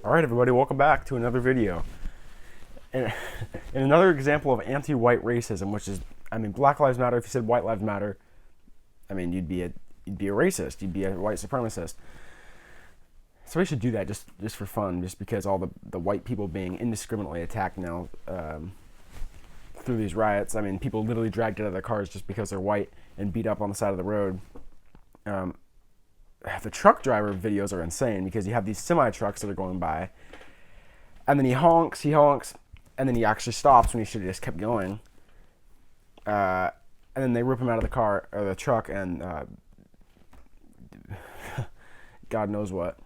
Alright everybody, welcome back to another video. And, and another example of anti-white racism, which is, Black Lives Matter. If you said White Lives Matter, you'd be a racist, you'd be a white supremacist. So we should do that just for fun, just because all the white people being indiscriminately attacked now through these riots. People literally dragged out of their cars just because they're white and beat up on the side of the road. The truck driver videos are insane because you have these semi-trucks that are going by, and then he honks, and then he actually stops when he should have just kept going. And then they rip him out of the car, or the truck, and God knows what.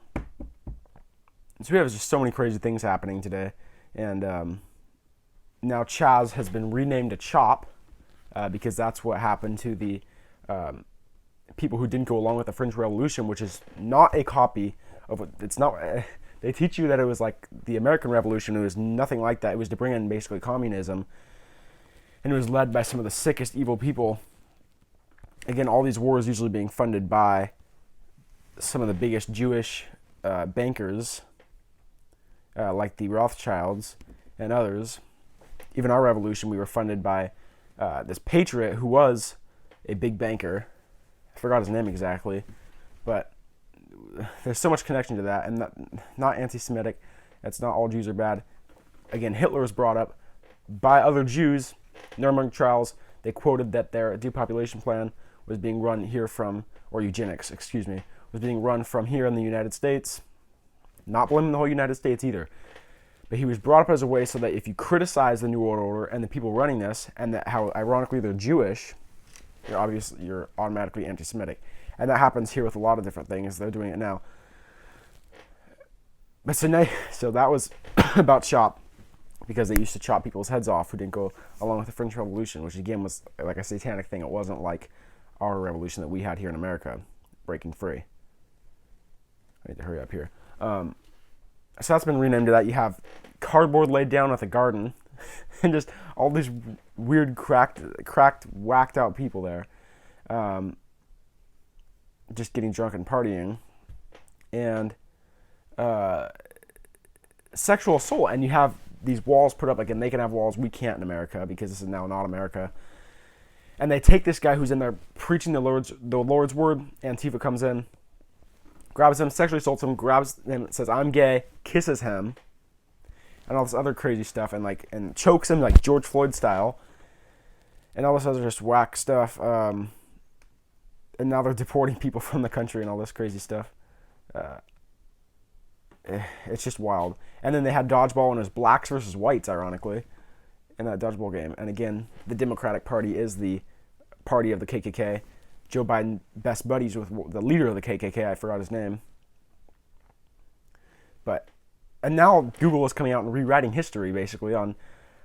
So we have just so many crazy things happening today, and now Chaz has been renamed to Chop because that's what happened to the people who didn't go along with the French Revolution, which is not a copy of what it's not. They teach you that it was like the American Revolution. It was nothing like that. It was to bring in basically communism, and it was led by some of the sickest evil people. Again, all these wars usually being funded by some of the biggest Jewish bankers, like the Rothschilds and others. Even our revolution, we were funded by this patriot who was a big banker. I forgot his name exactly, but there's so much connection to that, and not anti-Semitic. It's not all Jews are bad. Again, Hitler was brought up by other Jews. Nuremberg trials, they quoted that their depopulation plan was being run here from, or eugenics, excuse me, was being run from here in the United States. Not blaming the whole United States either. But he was brought up as a way so that if you criticize the New World Order and the people running this, and that how ironically they're Jewish, you're automatically anti-Semitic. And that happens here with a lot of different things. They're doing it now. But so that was about Chop, because they used to chop people's heads off who didn't go along with the French Revolution, which again was like a satanic thing. It wasn't like our revolution that we had here in America, breaking free. I need to hurry up here. So that's been renamed to that. You have cardboard laid down at the garden, and just all these weird, cracked, whacked out people there, just getting drunk and partying, and sexual assault. And you have these walls put up. Again, they can have walls. We can't in America because this is now not America. And they take this guy who's in there preaching the Lord's word. Antifa comes in, grabs him, sexually assaults him, grabs him, says, "I'm gay," kisses him, and all this other crazy stuff, and chokes him like George Floyd style, and all this other just whack stuff. And now they're deporting people from the country and all this crazy stuff. It's just wild. And then they had dodgeball, and it was blacks versus whites, ironically, in that dodgeball game. And again, the Democratic Party is the party of the KKK. Joe Biden best buddies with the leader of the KKK. I forgot his name. And now Google is coming out and rewriting history, basically on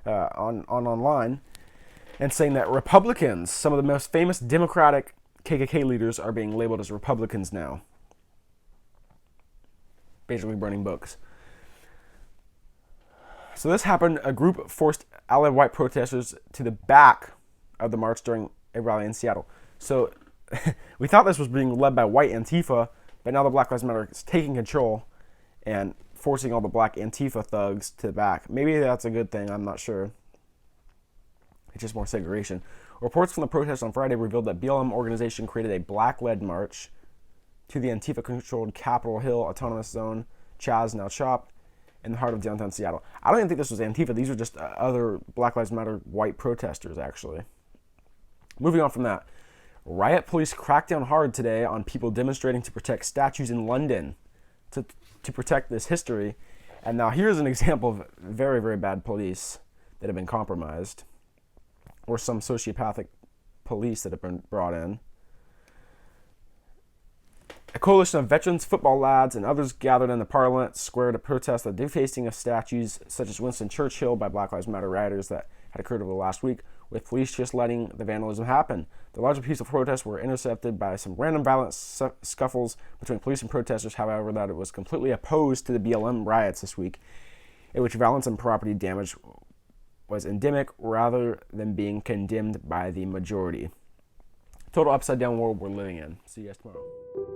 online, and saying that Republicans, some of the most famous Democratic KKK leaders, are being labeled as Republicans now. Basically burning books. So this happened. A group forced allied white protesters to the back of the march during a rally in Seattle. So we thought this was being led by white Antifa, but now the Black Lives Matter is taking control and forcing all the black Antifa thugs to the back. Maybe that's a good thing. I'm not sure. It's just more segregation. Reports from the protest on Friday revealed that BLM organization created a black-led march to the Antifa-controlled Capitol Hill Autonomous Zone, Chaz, now Chop, in the heart of downtown Seattle. I don't even think this was Antifa. These were just other Black Lives Matter white protesters, actually. Moving on from that. Riot police cracked down hard today on people demonstrating to protect statues in London, to protect this history. And now here's an example of very, very bad police that have been compromised, or some sociopathic police that have been brought in. A coalition of veterans, football lads, and others gathered in the Parliament Square to protest the defacing of statues such as Winston Churchill by Black Lives Matter rioters that had occurred over the last week, with police just letting the vandalism happen. The larger peaceful protests were intercepted by some random violent scuffles between police and protesters, however, that it was completely opposed to the BLM riots this week, in which violence and property damage was endemic rather than being condemned by the majority. Total upside down world we're living in. See you guys tomorrow.